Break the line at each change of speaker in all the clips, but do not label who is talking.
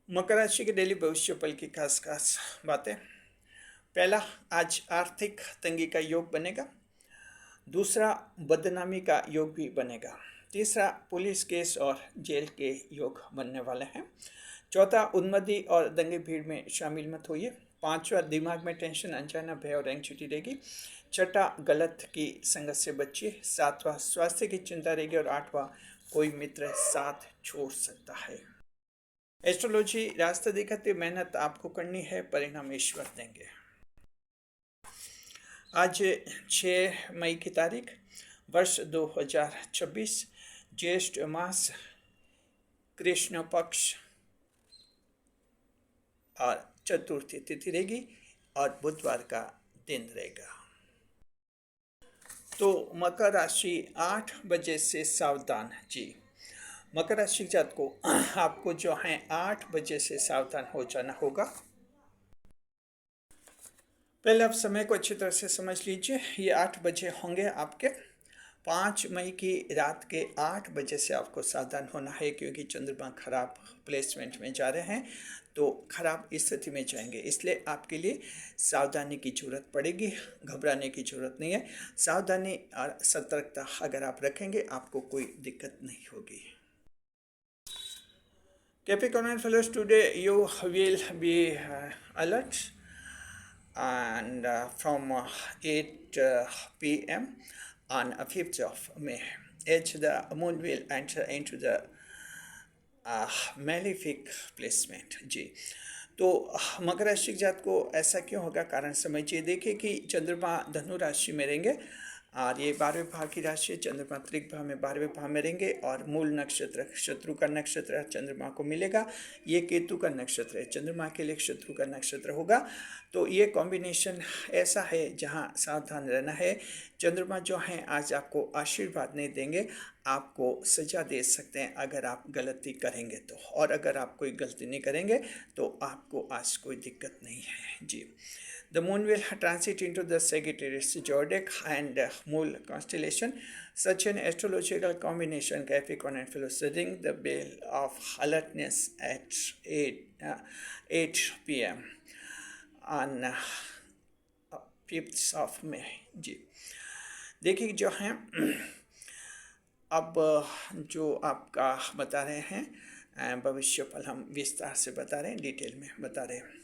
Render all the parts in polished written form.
मकर राशि के डेली भविष्य फल की खास खास बातें। पहला, आज आर्थिक तंगी का योग बनेगा। दूसरा, बदनामी का योग भी बनेगा। तीसरा, पुलिस केस और जेल के योग बनने वाले हैं। चौथा, उन्मत्ति और दंगे भीड़ में शामिल मत होइए। पांचवा, दिमाग में टेंशन, अनजाना भय और एंग्जाइटी रहेगी। छठा, गलत की संगत से बचिए। सातवां, स्वास्थ्य की चिंता रहेगी। और आठवां, कोई मित्र साथ छोड़ सकता है। एस्ट्रोलॉजी रास्ता दिखाती, मेहनत आपको करनी है, परिणाम ईश्वर देंगे। आज 6 मई की तारीख, वर्ष 2026, ज्येष्ठ मास, कृष्ण पक्ष और चतुर्थी तिथि रहेगी और बुधवार का दिन रहेगा। तो मकर राशि 8 बजे से सावधान जी। मकर राशि जात को आपको जो है 8 बजे से सावधान हो जाना होगा। पहले आप समय को अच्छी तरह से समझ लीजिए। ये 8 बजे होंगे आपके 5 मई की रात के 8 बजे से आपको सावधान होना है, क्योंकि चंद्रमा खराब प्लेसमेंट में जा रहे हैं, तो खराब स्थिति में जाएंगे। इसलिए आपके लिए सावधानी की जरूरत पड़ेगी, घबराने की जरूरत नहीं है। सावधानी और सतर्कता अगर आप रखेंगे, आपको कोई दिक्कत नहीं होगी। Capricorn fellows, today you will be alert, and from 8 p.m. on 5th of May, as the moon will enter into the malefic placement जी। तो मकर राशि के जात को ऐसा क्यों होगा, कारण समझिए। देखिए कि चंद्रमा धनु राशि में रहेंगे और ये 12वें भाव की राशि है। चंद्रमा त्रिक भाव में 12वें भाव में रहेंगे और मूल नक्षत्र शत्रु का नक्षत्र चंद्रमा को मिलेगा। ये केतु का नक्षत्र है, चंद्रमा के लिए शत्रु का नक्षत्र होगा। तो ये कॉम्बिनेशन ऐसा है जहाँ सावधान रहना है। चंद्रमा जो हैं आज आपको आशीर्वाद नहीं देंगे, आपको सजा दे सकते हैं अगर आप गलती करेंगे तो। और अगर आप कोई गलती नहीं करेंगे तो आपको आज कोई दिक्कत नहीं है जी। The moon will transit into the Sagittarius zodiac and Mool constellation. Such an astrological combination, Capricorn and Philos, ring the bell of alertness at 8 p.m. on 5th of May जी। देखिए जो है अब जो आपका बता रहे हैं भविष्य फल, हम विस्तार से बता रहे हैं, डिटेल में बता रहे हैं।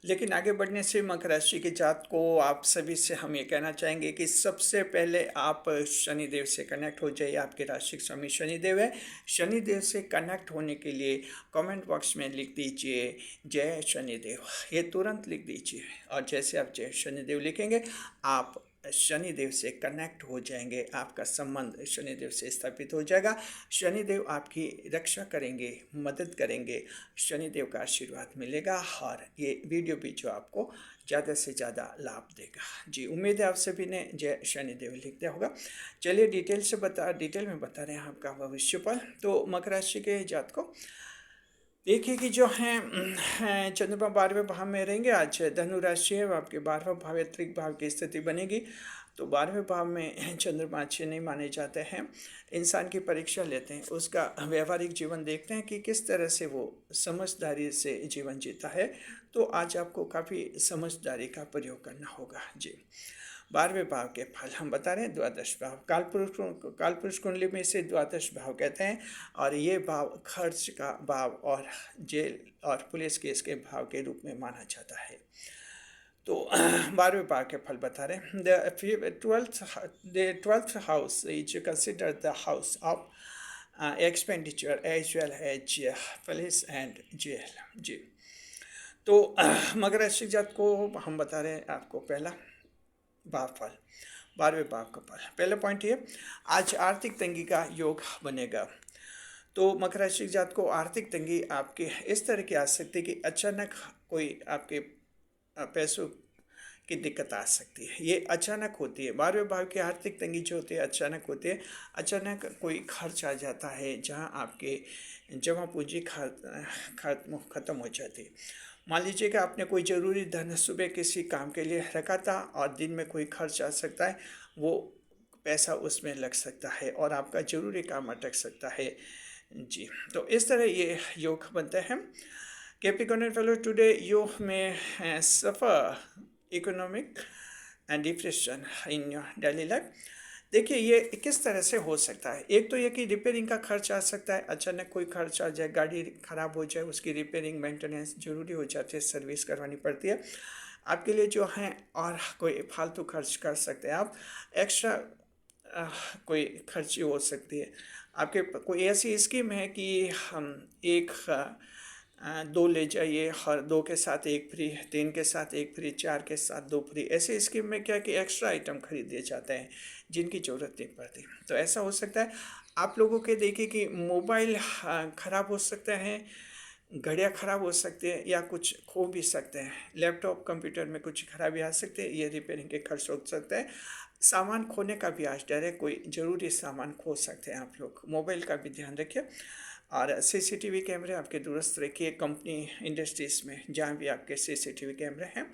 लेकिन आगे बढ़ने से मकर राशि के जात को आप सभी से हम ये कहना चाहेंगे कि सबसे पहले आप शनिदेव से कनेक्ट हो जाइए। आपके राशि स्वामी शनिदेव है। शनिदेव से कनेक्ट होने के लिए कमेंट बॉक्स में लिख दीजिए जय शनिदेव, ये तुरंत लिख दीजिए। और जैसे आप जय शनिदेव लिखेंगे, आप शनिदेव से कनेक्ट हो जाएंगे, आपका संबंध शनिदेव से स्थापित हो जाएगा। शनिदेव आपकी रक्षा करेंगे, मदद करेंगे, शनिदेव का आशीर्वाद मिलेगा और ये वीडियो भी जो आपको ज़्यादा से ज़्यादा लाभ देगा जी। उम्मीद है आप सभी ने जय शनिदेव लिख दिया होगा। चलिए डिटेल में बता रहे हैं आपका भविष्य फल। तो मकर राशि के जात को देखिए कि जो हैं चंद्रमा 12वें भाव में रहेंगे। आज धनु राशि है, आपके 12वां भाव त्रिक भाव की स्थिति बनेगी। तो 12वें भाव में चंद्रमा अच्छे नहीं माने जाते हैं। इंसान की परीक्षा लेते हैं, उसका व्यवहारिक जीवन देखते हैं कि किस तरह से वो समझदारी से जीवन जीता है। तो आज आपको काफ़ी समझदारी का प्रयोग करना होगा जी। 12वें भाव के फल हम बता रहे हैं। द्वादश भाव कालपुरुष कुंडली में से द्वादश भाव कहते हैं, और ये भाव खर्च का भाव और जेल और पुलिस केस के भाव के रूप में माना जाता है। तो 12वें भाव के फल बता रहे हैं। The 12th house is consider the house of expenditure as well as police and jail जी। तो मकर राशि जात को हम बता रहे हैं आपको पहला भाव फल, 12वें भाव का फल। पहला पॉइंट ये, आज आर्थिक तंगी का योग बनेगा। तो मकर राशि जात को आर्थिक तंगी आपके इस तरह की आ सकती है कि अचानक कोई आपके पैसों की दिक्कत आ सकती है। ये अचानक होती है। 12वें भाव की आर्थिक तंगी जो होती है अचानक होती है। अचानक कोई खर्च आ जाता है जहाँ आपके जमा पूंजी खत्म हो जाती है। मान लीजिए कि आपने कोई ज़रूरी धन सुबह किसी काम के लिए रखा था और दिन में कोई खर्च आ सकता है, वो पैसा उसमें लग सकता है और आपका ज़रूरी काम अटक सकता है। जी। तो इस तरह ये योग बनते हैं। Capricorn fellow today you may suffer economic and depression in your daily life. देखिए ये किस तरह से हो सकता है। एक तो ये कि रिपेयरिंग का खर्च आ सकता है, अचानक कोई खर्च आ जाए, गाड़ी ख़राब हो जाए, उसकी रिपेयरिंग मेंटेनेंस ज़रूरी हो जाती है, सर्विस करवानी पड़ती है आपके लिए जो है। और कोई फालतू खर्च कर सकते हैं आप, एक्स्ट्रा कोई खर्ची हो सकती है आपके। कोई ऐसी स्कीम है कि हम एक दो ले जाइए, हर दो के साथ एक फ्री, तीन के साथ एक फ्री, चार के साथ दो फ्री। ऐसे स्कीम में क्या कि एक्स्ट्रा आइटम खरीद दिए जाते हैं जिनकी ज़रूरत नहीं पड़ती। तो ऐसा हो सकता है आप लोगों के। देखिए कि मोबाइल ख़राब हो सकते हैं, घड़ियाँ ख़राब हो सकती है, या कुछ खो भी सकते हैं, लैपटॉप कंप्यूटर में कुछ खराबी आ सकती है, ये रिपेयरिंग के खर्च हो सकते हैं। सामान खोने का भी आज डर है, कोई ज़रूरी सामान खो सकते हैं आप लोग। मोबाइल का भी ध्यान रखिए। और सीसीटीवी कैमरे आपके दुरुस्त रखिए कंपनी इंडस्ट्रीज़ में, जहाँ भी आपके सीसीटीवी कैमरे हैं।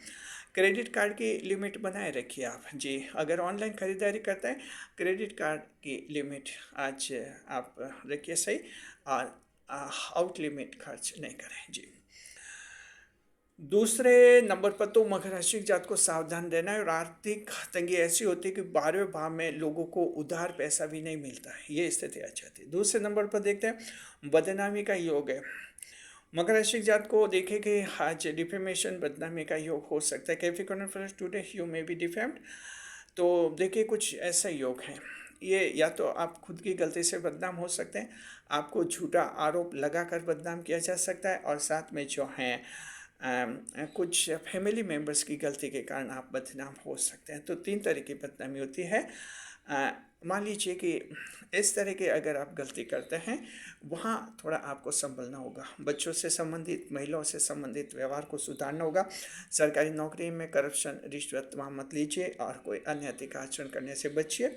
क्रेडिट कार्ड की लिमिट बनाए रखिए आप जी। अगर ऑनलाइन ख़रीदारी करते हैं, क्रेडिट कार्ड की लिमिट आज आप रखिए सही, और आउट लिमिट खर्च नहीं करें जी। दूसरे नंबर पर तो मकर राशि की जात को सावधान रहना है। और आर्थिक तंगी ऐसी होती है कि 12वें भाव में लोगों को उधार पैसा भी नहीं मिलता है, ये स्थिति आ जाती है। दूसरे नंबर पर देखते हैं बदनामी का योग है। मकर राशि की जात को देखें कि आज डिफेमेशन, बदनामी का योग हो सकता है। Capricorn first today you may be defamed. तो देखिए कुछ ऐसा योग है, ये या तो आप खुद की गलती से बदनाम हो सकते हैं, आपको झूठा आरोप लगाकर बदनाम किया जा सकता है, और साथ में जो हैं कुछ फैमिली मेम्बर्स की गलती के कारण आप बदनाम हो सकते हैं। तो तीन तरह की बदनामी होती है। मान लीजिए कि इस तरह के अगर आप गलती करते हैं, वहाँ थोड़ा आपको संभलना होगा। बच्चों से संबंधित, महिलाओं से संबंधित व्यवहार को सुधारना होगा। सरकारी नौकरी में करप्शन, रिश्वत वहाँ मत लीजिए, और कोई अनैतिक आचरण करने से बचिए।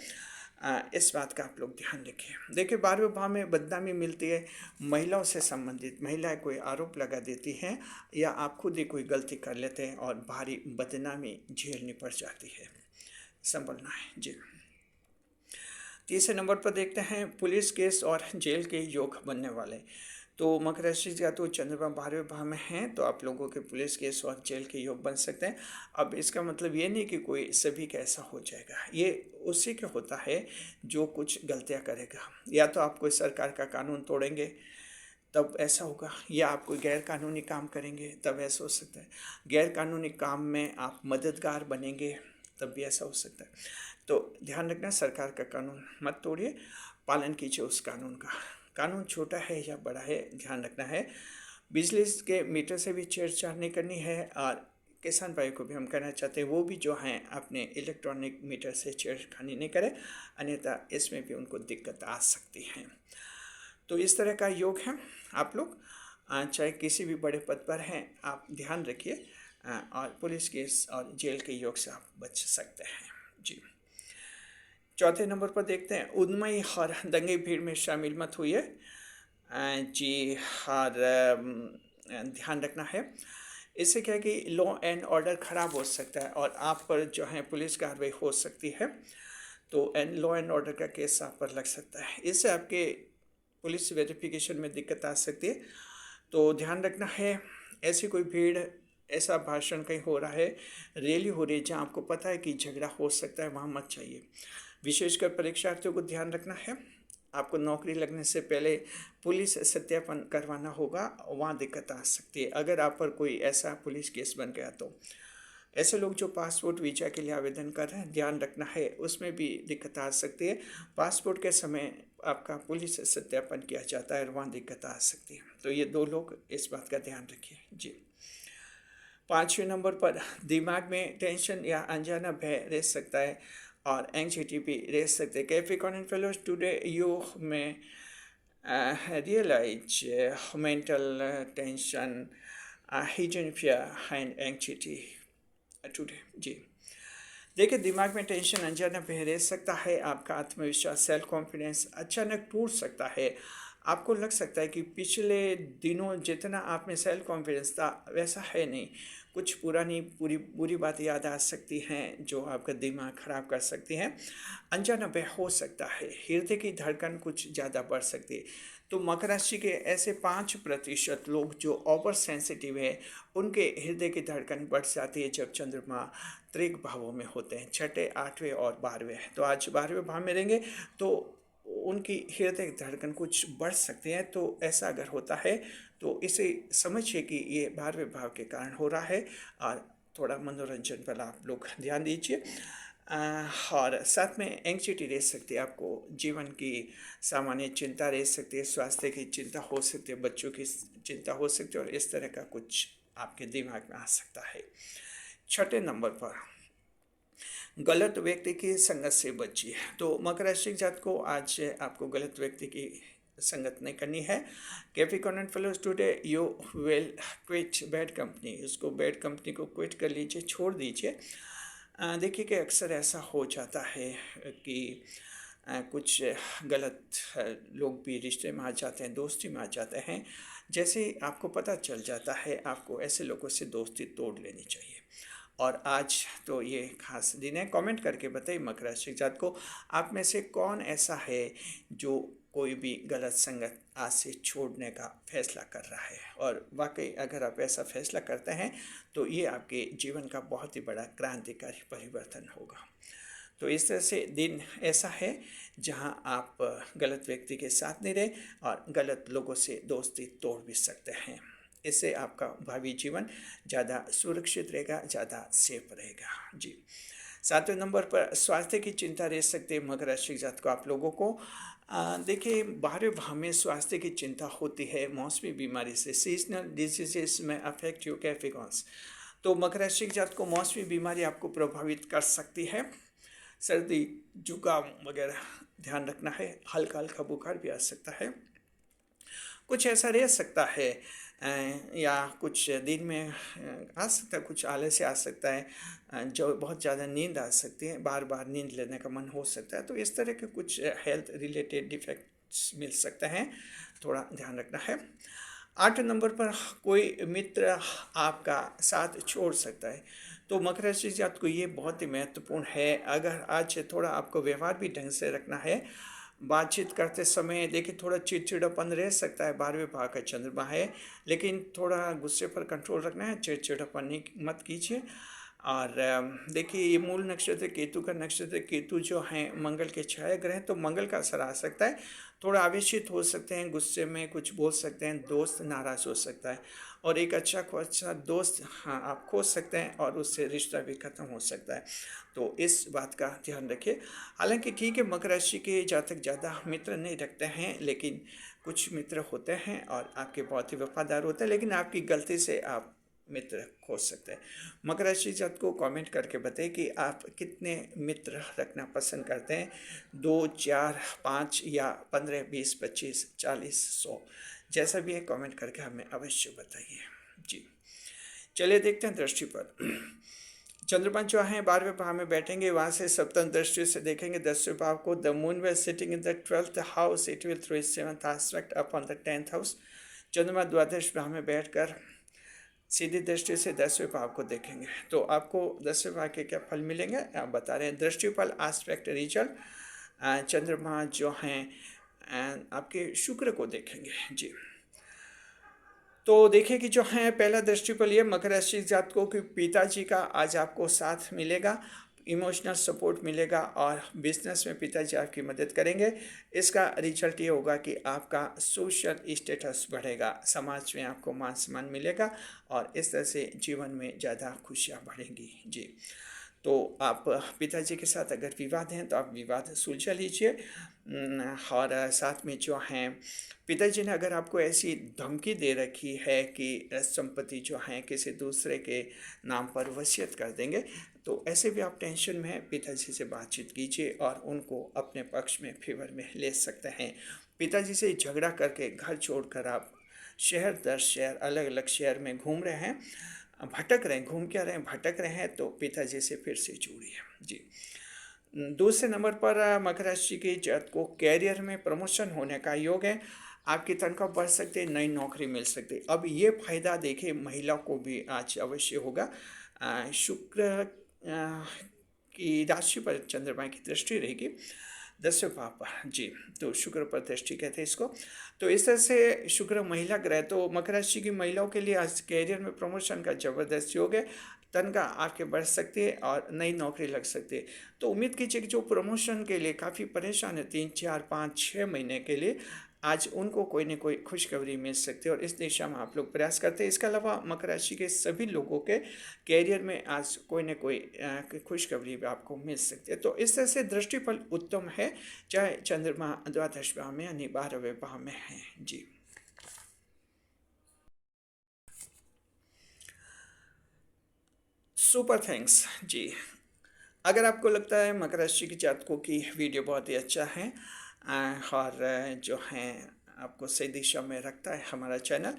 इस बात का आप लोग ध्यान रखिए। देखिए 12वें भाव में बदनामी मिलती है महिलाओं से संबंधित। महिलाएं कोई आरोप लगा देती हैं, या आप खुद ही कोई गलती कर लेते हैं और भारी बदनामी झेलनी पड़ जाती है। संभलना है जी। तीसरे नंबर पर देखते हैं पुलिस केस और जेल के योग बनने वाले। तो मकर राशि का तो चंद्रमा 12वें भाव में है, तो आप लोगों के पुलिस केस और जेल के योग बन सकते हैं। अब इसका मतलब ये नहीं कि कोई सभी का ऐसा हो जाएगा, ये उसी का होता है जो कुछ गलतियां करेगा। या तो आप कोई सरकार का कानून तोड़ेंगे तब ऐसा होगा, या आप कोई गैर कानूनी काम करेंगे तब ऐसा हो सकता है। गैर कानूनी काम में आप मददगार बनेंगे तब भी ऐसा हो सकता है। तो ध्यान रखना, सरकार का कानून मत तोड़िए, पालन कीजिए उस कानून का। कानून छोटा है या बड़ा है, ध्यान रखना है। बिजली के मीटर से भी छेड़छाड़ नहीं करनी है। और किसान भाई को भी हम कहना चाहते हैं, वो भी जो हैं अपने इलेक्ट्रॉनिक मीटर से छेड़खानी नहीं करें, अन्यथा इसमें भी उनको दिक्कत आ सकती है। तो इस तरह का योग है। आप लोग चाहे किसी भी बड़े पद पर हैं, आप ध्यान रखिए, और पुलिस केस और जेल के योग से आप बच सकते हैं जी। चौथे नंबर पर देखते हैं उन्मई और दंगे भीड़ में शामिल मत हुई है जी। और ध्यान रखना है, इससे क्या है कि लॉ एंड ऑर्डर ख़राब हो सकता है, और आप पर जो है पुलिस कार्रवाई हो सकती है। तो लॉ एंड ऑर्डर का केस आप पर लग सकता है, इससे आपके पुलिस वेरिफिकेशन में दिक्कत आ सकती है। तो ध्यान रखना है, ऐसी कोई भीड़, ऐसा भाषण कहीं हो रहा है, रैली हो रही है जहाँ आपको पता है कि झगड़ा हो सकता है, वहाँ मत जाइए। विशेषकर परीक्षार्थियों को ध्यान रखना है, आपको नौकरी लगने से पहले पुलिस सत्यापन करवाना होगा, वहाँ दिक्कत आ सकती है अगर आप पर कोई ऐसा पुलिस केस बन गया। तो ऐसे लोग जो पासपोर्ट वीज़ा के लिए आवेदन कर रहे हैं, ध्यान रखना है, उसमें भी दिक्कत आ सकती है। पासपोर्ट के समय आपका पुलिस सत्यापन किया जाता है और वहाँ दिक्कत आ सकती है। तो ये दो लोग इस बात का ध्यान रखिए जी। पाँचवें नंबर पर दिमाग में टेंशन या अनजाना भय रह सकता है, और एंग्जाइटी भी रह सकते हैं। कैप्रिकॉर्न फेलोज टुडे यू में realize mental tension, hidden fear and anxiety today जी। देखिए दिमाग में टेंशन, अनजाना भय रह सकता है, आपका आत्मविश्वास, सेल्फ कॉन्फिडेंस अचानक टूट सकता है, आपको लग सकता है कि पिछले दिनों जितना आप में सेल्फ कॉन्फिडेंस था वैसा है नहीं। कुछ पुरानी पूरी बुरी बातें याद आ सकती हैं जो आपका दिमाग खराब कर सकती हैं। अनजाना व्यय हो सकता है, हृदय की धड़कन कुछ ज़्यादा बढ़ सकती है। तो मकर राशि के ऐसे 5% लोग जो ओवर सेंसिटिव है, उनके हृदय की धड़कन बढ़ जाती है जब चंद्रमा त्रिक भावों में होते हैं, छठे, आठवें और 12वें। तो आज 12वें भाव में रहेंगे तो उनकी हृदय की धड़कन कुछ बढ़ सकती है। तो ऐसा अगर होता है तो इसे समझिए कि ये 12वें भाव के कारण हो रहा है, और थोड़ा मनोरंजन पर आप लोग ध्यान दीजिए। और साथ में एंग्जाइटी रह सकती है, आपको जीवन की सामान्य चिंता रह सकती है, स्वास्थ्य की चिंता हो सकती है, बच्चों की चिंता हो सकती है, और इस तरह का कुछ आपके दिमाग में आ सकता है। छठे नंबर पर गलत व्यक्ति की संगत से बचिए। तो मकर राशि के जात को आज आपको गलत व्यक्ति की संगत नहीं करनी है। Capricorn and fellows today you will quit bad company. उसको बैड कंपनी को क्विट कर लीजिए, छोड़ दीजिए। देखिए कि अक्सर ऐसा हो जाता है कि कुछ गलत लोग भी रिश्ते में आ जाते हैं, दोस्ती में आ जाते हैं। जैसे ही आपको पता चल जाता है, आपको ऐसे लोगों से दोस्ती तोड़ लेनी चाहिए। और आज तो ये खास दिन है। कमेंट करके बताइए मकर राशि जात को, आप में से कौन ऐसा है जो कोई भी गलत संगत आज से छोड़ने का फैसला कर रहा है। और वाकई अगर आप ऐसा फैसला करते हैं तो ये आपके जीवन का बहुत ही बड़ा क्रांतिकारी परिवर्तन होगा। तो इस तरह से दिन ऐसा है जहां आप गलत व्यक्ति के साथ नहीं रहे और गलत लोगों से दोस्ती तोड़ भी सकते हैं। इससे आपका भावी जीवन ज़्यादा सुरक्षित रहेगा, ज़्यादा सेफ रहेगा। जी, 7वें नंबर पर स्वास्थ्य की चिंता रह सकती है मकर राशि जात को आप लोगों को। देखिए 12वें भाव में स्वास्थ्य की चिंता होती है मौसमी बीमारी से, सीजनल डिजीजेस में अफेक्ट यू कैफिकॉन्स। तो मकर राशि जात को मौसमी बीमारी आपको प्रभावित कर सकती है, सर्दी जुकाम वगैरह ध्यान रखना है, हल्का हल्का बुखार भी आ सकता है, कुछ ऐसा रह सकता है या कुछ दिन में आ सकता है, कुछ आलस्य आ सकता है, जो बहुत ज़्यादा नींद आ सकती है, बार बार नींद लेने का मन हो सकता है। तो इस तरह के कुछ हेल्थ रिलेटेड डिफेक्ट्स मिल सकते हैं, थोड़ा ध्यान रखना है। 8 नंबर पर कोई मित्र आपका साथ छोड़ सकता है। तो मकर राशि जात को ये बहुत ही महत्वपूर्ण है। अगर आज थोड़ा आपको व्यवहार भी ढंग से रखना है, बातचीत करते समय देखिए थोड़ा चिड़चिड़ापन रह सकता है, 12वें भाव का चंद्रमा है, लेकिन थोड़ा गुस्से पर कंट्रोल रखना है, चिड़चिड़ापन नहीं मत कीजिए। और देखिए ये मूल नक्षत्र केतु का नक्षत्र, केतु जो हैं मंगल के छाया ग्रह, तो मंगल का असर आ सकता है, थोड़ा आवेशित हो सकते हैं, गुस्से में कुछ बोल सकते हैं, दोस्त नाराज हो सकता है, और एक अच्छा दोस्त हाँ आप खो सकते हैं और उससे रिश्ता भी खत्म हो सकता है। तो इस बात का ध्यान रखिए। हालांकि ठीक है, मकर राशि के जातक ज़्यादा मित्र नहीं रखते हैं, लेकिन कुछ मित्र होते हैं और आपके बहुत ही वफादार होते हैं, लेकिन आपकी गलती से आप मित्र खो सकते हैं। मकर राशि जात को कमेंट करके बताइए कि आप कितने मित्र रखना पसंद करते हैं, 2, 4, 5 या 15, 20, 25, 40, 100, जैसा भी है कमेंट करके हमें अवश्य बताइए। जी, चलिए देखते हैं दृष्टि पर। चंद्रमा जो है 12वें भाव में बैठेंगे, वहाँ से सप्तम दृष्टि से देखेंगे 10वें भाव को। The moon well sitting in the 12th house, it will throw its 7th aspect upon the 10th house. चंद्रमा द्वादश भाव में बैठकर सीधी दृष्टि से 10वें भाव को देखेंगे, तो आपको 10वें भाव के क्या फल मिलेंगे आप बता रहे हैं। दृष्टिफल एस्पेक्ट रिजल्ट, चंद्रमा जो हैं आपके शुक्र को देखेंगे। जी, तो देखिए कि जो है पहला दृष्टिफल ये मकर राशि जात को कि पिताजी का आज आपको साथ मिलेगा, इमोशनल सपोर्ट मिलेगा और बिजनेस में पिताजी आपकी मदद करेंगे। इसका रिजल्ट ये होगा कि आपका सोशल स्टेटस बढ़ेगा, समाज में आपको मान सम्मान मिलेगा और इस तरह से जीवन में ज़्यादा खुशियाँ बढ़ेंगी। जी, तो आप पिताजी के साथ अगर विवाद हैं तो आप विवाद सुलझा लीजिए। और साथ में जो हैं पिताजी ने अगर आपको ऐसी धमकी दे रखी है कि संपत्ति जो है किसी दूसरे के नाम पर वसीयत कर देंगे, तो ऐसे भी आप टेंशन में हैं, पिताजी से बातचीत कीजिए और उनको अपने पक्ष में फेवर में ले सकते हैं। पिताजी से झगड़ा करके घर छोड़कर आप शहर दर शहर अलग अलग शहर में घूम रहे हैं, भटक रहे हैं, घूम क्या रहे हैं, भटक रहे हैं, तो पिताजी से फिर से जुड़िए। जी, दूसरे नंबर पर मकर राशि के जातक को कैरियर में प्रमोशन होने का योग है। आपकी तनख्वाह बढ़ सकती है, नई नौकरी मिल सकती है। अब ये फ़ायदा देखिए महिला को भी आज अवश्य होगा। शुक्र की राशि पर चंद्रमा की दृष्टि रहेगी 10वें भाव पर जी, तो शुक्र पर दृष्टि कहते हैं इसको। तो इस तरह से शुक्र महिला ग्रह, तो मकर राशि की महिलाओं के लिए आज कैरियर में प्रमोशन का ज़बरदस्त योग है। तनख्वाह आपके बढ़ सकती है और नई नौकरी लग सकती है। तो उम्मीद कीजिए कि जो प्रमोशन के लिए काफ़ी परेशान है 3, 4, 5, 6 महीने के लिए, आज उनको कोई न कोई खुशखबरी मिल सकती है और इस दिशा में आप लोग प्रयास करते हैं। इसके अलावा मकर राशि के सभी लोगों के कैरियर में आज कोई न कोई खुशखबरी भी आपको मिल सकती है। तो इस तरह से दृष्टिफल उत्तम है, चाहे चंद्रमा द्वादश भाव में यानी 12वें भाव में है जी। सुपर थैंक्स जी। अगर आपको लगता है मकर राशि के जातकों की वीडियो बहुत ही अच्छा है और जो है आपको सही दिशा में रखता है हमारा चैनल,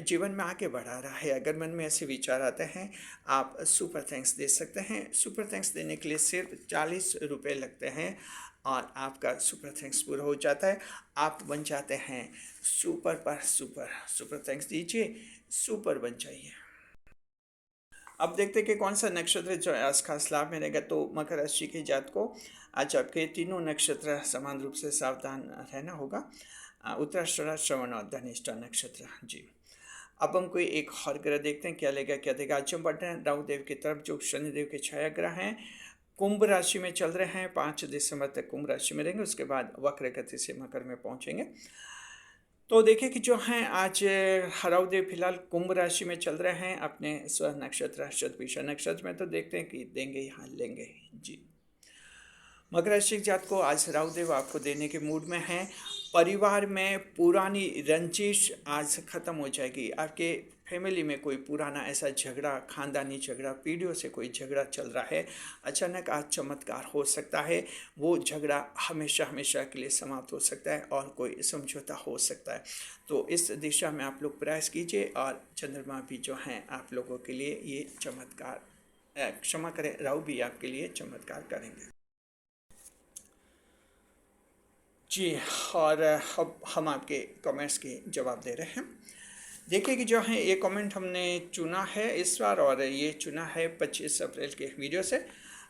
जीवन में आगे बढ़ा रहा है, अगर मन में ऐसे विचार आते हैं, आप सुपर थैंक्स दे सकते हैं। सुपर थैंक्स देने के लिए सिर्फ 40 रुपये लगते हैं और आपका सुपर थैंक्स पूरा हो जाता है। आप बन जाते हैं सुपर पर सुपर। सुपर थैंक्स दीजिए, सुपर बन जाइए। अब देखते हैं कि कौन सा नक्षत्र जो है आज खास लाभ में रहेगा। तो मकर राशि के जात को आज आपके तीनों नक्षत्र समान रूप से सावधान रहना होगा। उत्तराषाढ़ा, श्रवण और धनिष्ठा नक्षत्र जी। अब हम कोई एक और ग्रह देखते हैं क्या लेगा क्या देगा। आज हम बढ़ रहे हैं राहु देव की तरफ, जो शनिदेव के छाया ग्रह हैं। कुंभ राशि में चल रहे हैं, 5 दिसंबर तक कुंभ राशि में रहेंगे, उसके बाद वक्र गति से मकर में पहुंचेंगे। तो देखिए कि जो हैं आज राहुदेव फिलहाल कुंभ राशि में चल रहे हैं अपने स्व नक्षत्र शतभिषा नक्षत्र में। तो देखते हैं कि देंगे यहाँ लेंगे जी। मकर राशि के जात को आज राहुदेव आपको देने के मूड में हैं। परिवार में पुरानी रंजिश आज खत्म हो जाएगी। आपके फैमिली में कोई पुराना ऐसा झगड़ा, खानदानी झगड़ा, पीढ़ियों से कोई झगड़ा चल रहा है, अचानक आज चमत्कार हो सकता है। वो झगड़ा हमेशा हमेशा के लिए समाप्त हो सकता है और कोई समझौता हो सकता है। तो इस दिशा में आप लोग प्रयास कीजिए और चंद्रमा भी जो हैं आप लोगों के लिए ये चमत्कार, क्षमा करें, राहु भी आपके लिए चमत्कार करेंगे जी। और अब हम आपके कमेंट्स के जवाब दे रहे हैं। देखिए कि जो है ये कमेंट हमने चुना है इस बार, और ये चुना है 25 अप्रैल के वीडियो से।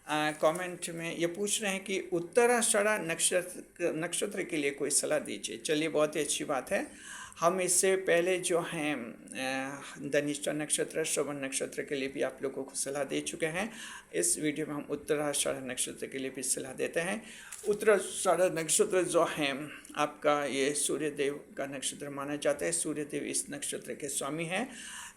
कमेंट में ये पूछ रहे हैं कि उत्तराषाढ़ा नक्षत्र के लिए कोई सलाह दीजिए। चलिए, बहुत ही अच्छी बात है। हम इससे पहले जो हैं धनिष्ठा नक्षत्र, श्रवण नक्षत्र के लिए भी आप लोगों को सलाह दे चुके हैं। इस वीडियो में हम उत्तराषाढ़ा नक्षत्र के लिए भी सलाह देते हैं। उत्तराषाढ़ा नक्षत्र जो है आपका ये सूर्यदेव का नक्षत्र माना जाता है। सूर्यदेव इस नक्षत्र के स्वामी हैं।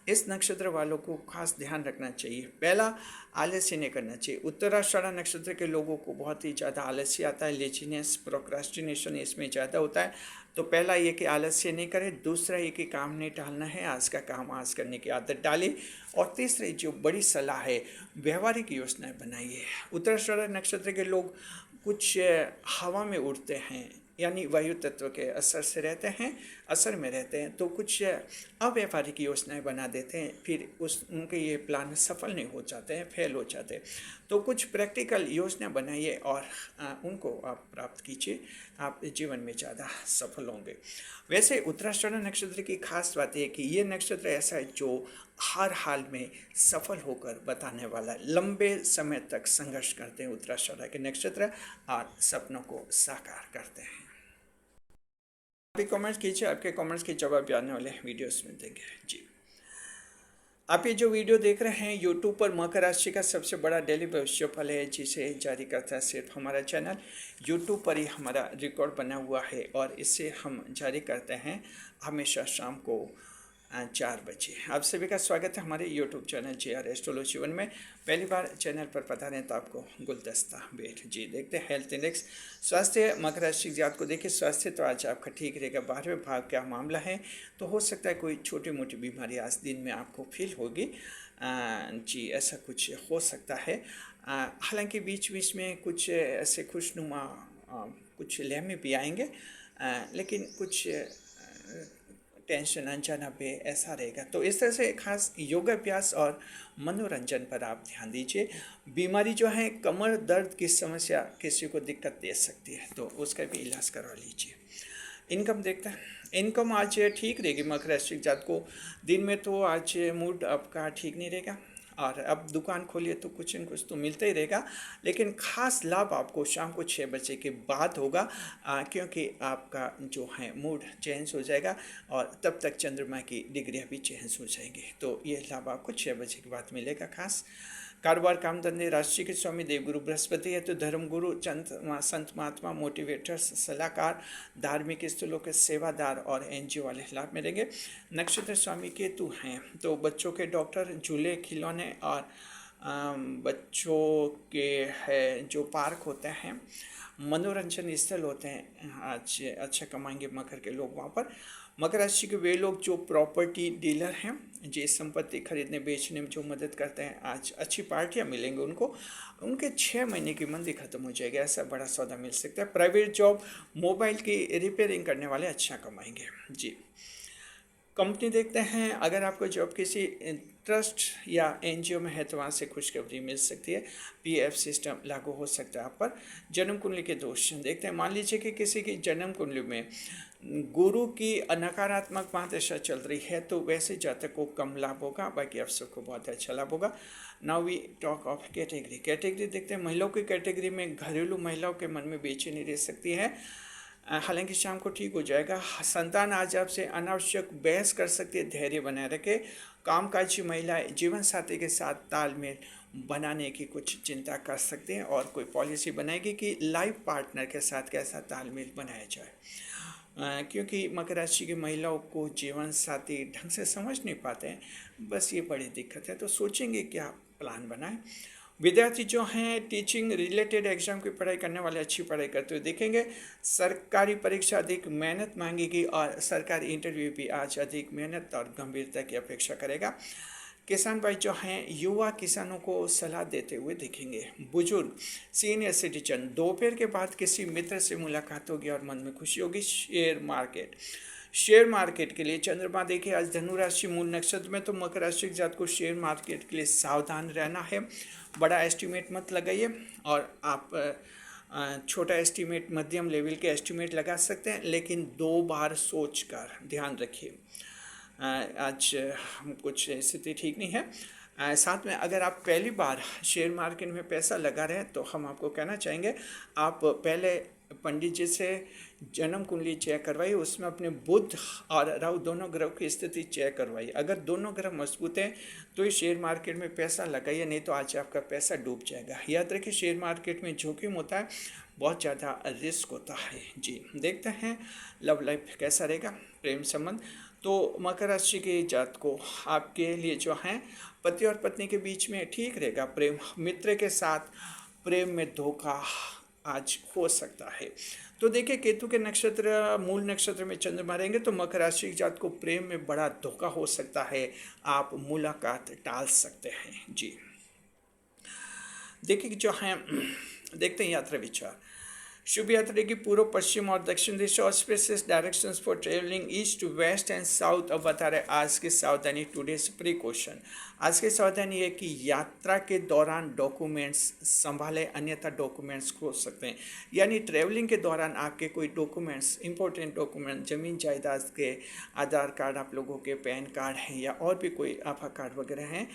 इस नक्षत्र वालों को खास ध्यान रखना चाहिए। पहला, आलस्य नहीं करना चाहिए। उत्तराषाढ़ा नक्षत्र के लोगों को बहुत ही ज़्यादा आलस्य आता है, लेजीनेस, प्रोक्रास्टिनेशन इसमें ज़्यादा होता है। तो पहला ये कि आलस्य नहीं करें। दूसरा ये कि काम नहीं टालना है, आज का काम आज करने की आदत डालिए। और तीसरी जो बड़ी सलाह है, व्यवहारिक योजनाएं बनाइए। उत्तराषाढ़ा नक्षत्र के लोग कुछ हवा में उड़ते हैं, यानी वायु तत्व के असर से रहते हैं, असर में रहते हैं। तो कुछ अव्यावहारिक योजनाएं बना देते हैं, फिर उनके ये प्लान सफल नहीं हो जाते हैं, फेल हो जाते हैं। तो कुछ प्रैक्टिकल योजना बनाइए और उनको आप प्राप्त कीजिए, आप जीवन में ज़्यादा सफल होंगे। वैसे उत्तराषाढ़ नक्षत्र की खास बात यह है कि ये नक्षत्र ऐसा है जो हर हाल में सफल होकर बताने वाला है। लंबे समय तक संघर्ष करते हैं उत्तराषाढ़ के नक्षत्र और सपनों को साकार करते हैं। आप भी कमेंट्स कीजिए, आपके कमेंट्स के जवाब भी आने वाले वीडियोस में देंगे जी। आप ये जो वीडियो देख रहे हैं यूट्यूब पर मकर राशि का सबसे बड़ा डेली भविष्यफल है, जिसे जारी करता है सिर्फ हमारा चैनल। यूट्यूब पर ही हमारा रिकॉर्ड बना हुआ है और इसे हम जारी करते हैं हमेशा शाम को 4 बजे। आप सभी का स्वागत है हमारे यूट्यूब चैनल JR एस्ट्रोलॉजी 1 में। पहली बार चैनल पर पधारें तो आपको गुलदस्ता भेंट जी। देखते हैं हेल्थ इंडेक्स, स्वास्थ्य मकर राशि जात को देखिए। स्वास्थ्य तो आज आपका ठीक रहेगा। 12वें भाव का मामला है, तो हो सकता है कोई छोटी मोटी बीमारी आज दिन में आपको फील होगी जी, ऐसा कुछ हो सकता है। हालांकि बीच बीच में कुछ ऐसे खुशनुमा कुछ लहमे भी आएंगे, लेकिन कुछ टेंशन अनजाना पे ऐसा रहेगा। तो इस तरह से खास योगाभ्यास और मनोरंजन पर आप ध्यान दीजिए। बीमारी जो है कमर दर्द की समस्या किसी को दिक्कत दे सकती है, तो उसका भी इलाज करवा लीजिए। इनकम देखते हैं। इनकम आज ठीक रहेगी मकर राशि के जात को। दिन में तो आज मूड आपका ठीक नहीं रहेगा, और अब दुकान खोलिए तो कुछ न कुछ तो मिलता ही रहेगा, लेकिन खास लाभ आपको शाम को 6 बजे के बाद होगा, क्योंकि आपका जो है मूड चेंज हो जाएगा, और तब तक चंद्रमा की डिग्रियाँ भी चेंज हो जाएंगी। तो ये लाभ आपको 6 बजे के बाद मिलेगा। खास कारोबार, काम धंधे, राशि के स्वामी देवगुरु बृहस्पति है, तो धर्म गुरु, संत महात्मा, मोटिवेटर्स, सलाहकार, धार्मिक स्थलों के सेवादार और एनजीओ वाले लाभ मिलेंगे। नक्षत्र स्वामी केतु हैं, तो बच्चों के डॉक्टर, झूले, खिलौने और बच्चों के है जो पार्क होते हैं, मनोरंजन स्थल होते हैं, आज अच्छा कमाएंगे मकर के लोग वहाँ पर। मकर राशि के वे लोग जो प्रॉपर्टी डीलर हैं, जी संपत्ति खरीदने बेचने में जो मदद करते हैं, आज अच्छी पार्टियां मिलेंगी उनको। उनके 6 महीने की मंदी खत्म हो जाएगी, ऐसा बड़ा सौदा मिल सकता है। प्राइवेट जॉब, मोबाइल की रिपेयरिंग करने वाले अच्छा कमाएंगे जी। कंपनी देखते हैं, अगर आपको जॉब किसी ट्रस्ट या एनजीओ में है तो वहाँ से खुशखबरी मिल सकती है। पीएफ सिस्टम लागू हो सकता है आप पर। जन्म कुंडली के दोष देखते हैं। मान लीजिए कि किसी की जन्म कुंडली में गुरु की नकारात्मक महादशा चल रही है, तो वैसे जातक को कम लाभ होगा, बाकी अफसर को बहुत अच्छा लाभ होगा। Now we talk of category देखते हैं। महिलाओं की कैटेगरी में घरेलू महिलाओं के मन में बेचैनी रह सकती है, हालांकि शाम को ठीक हो जाएगा। संतान आज आपसे अनावश्यक बहस कर सकती है, धैर्य बनाए रखें। कामकाजी महिलाएं जीवन साथी के साथ तालमेल बनाने की कुछ चिंता कर सकते हैं, और कोई पॉलिसी बनाएगी कि लाइफ पार्टनर के साथ कैसा तालमेल बनाया जाए, क्योंकि मकर राशि की महिलाओं को जीवन साथी ढंग से समझ नहीं पाते हैं, बस ये बड़ी दिक्कत है। तो सोचेंगे क्या प्लान बनाएं। विद्यार्थी जो हैं टीचिंग रिलेटेड एग्जाम की पढ़ाई करने वाले अच्छी पढ़ाई करते हुए दिखेंगे। सरकारी परीक्षा अधिक मेहनत मांगेगी, और सरकारी इंटरव्यू भी आज अधिक मेहनत और गंभीरता की अपेक्षा करेगा। किसान भाई जो हैं युवा किसानों को सलाह देते हुए दिखेंगे। बुजुर्ग, सीनियर सिटीजन, दोपहर के बाद किसी मित्र से मुलाकात होगी और मन में खुशी होगी। शेयर मार्केट के लिए चंद्रमा देखिए आज धनु राशि मूल नक्षत्र में, तो मकर राशि के जात को शेयर मार्केट के लिए सावधान रहना है। बड़ा एस्टिमेट मत लगाइए, और आप छोटा एस्टिमेट, मध्यम लेवल के एस्टिमेट लगा सकते हैं, लेकिन 2 बार सोच कर ध्यान रखिए। आज कुछ स्थिति ठीक नहीं है। साथ में अगर आप पहली बार शेयर मार्केट में पैसा लगा रहे हैं, तो हम आपको कहना चाहेंगे आप पहले पंडित जी से जन्म कुंडली चेक करवाइए, उसमें अपने बुध और राहु दोनों ग्रह की स्थिति चेक करवाइए। अगर दोनों ग्रह मजबूत हैं तो ये शेयर मार्केट में पैसा लगाइए, नहीं तो आज आपका पैसा डूब जाएगा। याद रखिए शेयर मार्केट में जोखिम होता है, बहुत ज़्यादा रिस्क होता है जी। देखते हैं लव लाइफ कैसा रहेगा, प्रेम संबंध। तो मकर राशि के जात को आपके लिए जो है पति और पत्नी के बीच में ठीक रहेगा। प्रेम, मित्र के साथ प्रेम में धोखा आज हो सकता है। तो देखिए केतु के नक्षत्र मूल नक्षत्र में चंद्रमा रहेंगे, तो मकर राशि के जात को प्रेम में बड़ा धोखा हो सकता है, आप मुलाकात टाल सकते हैं जी। देखिए जो है देखते हैं यात्रा विचार। शुभ यात्रा की पूर्व, पश्चिम और दक्षिण दिशा, auspicious directions for travelling east, west and south. अब बता रहे आज की सावधानी, टुडेज प्रिकॉशन। आज की सावधानी है कि यात्रा के दौरान डॉक्यूमेंट्स संभालें, अन्यथा डॉक्यूमेंट्स खो सकते हैं। यानी ट्रेवलिंग के दौरान आपके कोई डॉक्यूमेंट्स, इंपॉर्टेंट डॉक्यूमेंट, ज़मीन जायदाद के, आधार कार्ड आप लोगों के, पैन कार्ड हैं, या और भी कोई आभा कार्ड वगैरह हैं,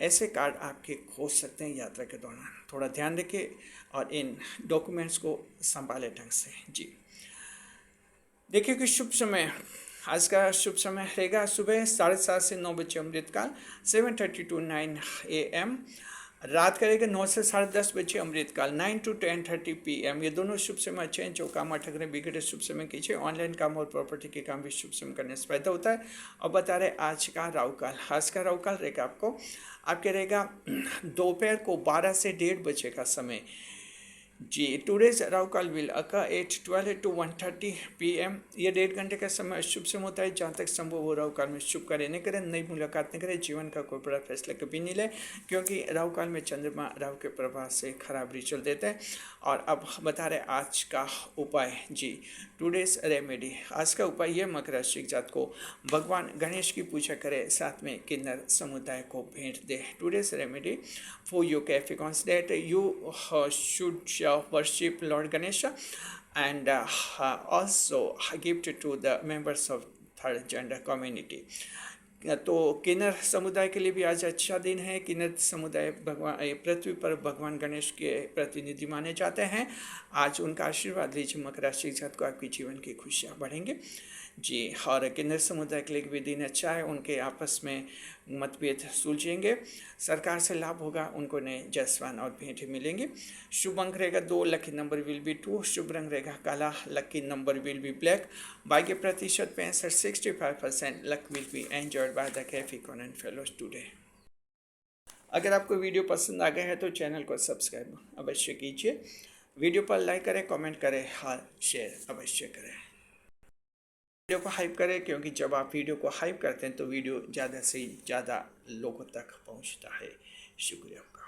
ऐसे कार्ड आपके खो सकते हैं यात्रा के दौरान। थोड़ा ध्यान रखें और इन डॉक्यूमेंट्स को संभाले ढंग से जी। देखिए कि शुभ समय, आज का शुभ समय रहेगा सुबह 7:30 से 9 बजे अमृतकाल, 7:30 to 9 AM। रात करेगा 9 से 10:30 बजे अमृतकाल, 9 to 10:30 PM। ये दोनों शुभ समय अच्छे हैं। जो काम अटक रहे बिगड़े शुभ समय कीजिए। ऑनलाइन काम और प्रॉपर्टी के काम भी शुभ समय करने से फायदा होता है। अब बता रहे आज का राहु काल। आज का राहु काल रहेगा आपके रहेगा दोपहर को 12 से 1:30 बजे का समय जी। टुडेज राहु काल will occur at 12 to 1:30 PM। ये 1.5 घंटे का समय शुभ समय होता है। जहाँ तक संभव हो राहु काल में शुभ कार्य नहीं करें, नई मुलाकात नहीं करें, जीवन का कोई बड़ा फैसला कभी नहीं ले, क्योंकि राहु काल में चंद्रमा राहु के प्रभाव से खराब रिजल्ट देता है। और अब बता रहे आज का उपाय जी। टुडेज रेमेडी, आज का उपाय यह मकर राशि जात को भगवान गणेश की पूजा करें, साथ में किन्नर समुदाय को भेंट दे। Today's remedy for you Capricorns that you should worship Lord Ganesha and also gift to the members of third gender community. तो किन्नर समुदाय के लिए भी आज अच्छा दिन है। किन्नर समुदाय भगवान पृथ्वी पर भगवान गणेश के प्रतिनिधि माने जाते हैं। आज उनका आशीर्वाद लीजिए, मकर राशि के साथ को आपके जीवन की खुशियाँ बढ़ेंगे जी। और किन्नर समुदाय के लिए भी दिन अच्छा है, उनके आपस में मतभेद सुलझेंगे, सरकार से लाभ होगा, उनको नए जसवान और भेंट मिलेंगे। शुभ अंक रहेगा 2, लकी नंबर विल बी 2, शुभ रंग रहेगा काला, lucky number will be black. भाग्य प्रतिशत 65% luck will be enjoyed by the Capricorn and fellows today. अगर आपको वीडियो पसंद आ गया है तो चैनल को सब्सक्राइब अवश्य कीजिए, वीडियो पर लाइक करें, कमेंट करें और शेयर अवश्य करें। वीडियो को हाइप करें, क्योंकि जब आप वीडियो को हाइप करते हैं तो वीडियो ज़्यादा से ज़्यादा लोगों तक पहुंचता है। शुक्रिया आपका।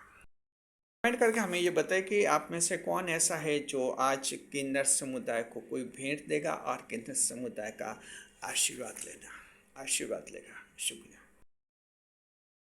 कमेंट करके हमें ये बताएं कि आप में से कौन ऐसा है जो आज किन्नर समुदाय को कोई भेंट देगा और किन्नर समुदाय का आशीर्वाद लेगा। शुक्रिया।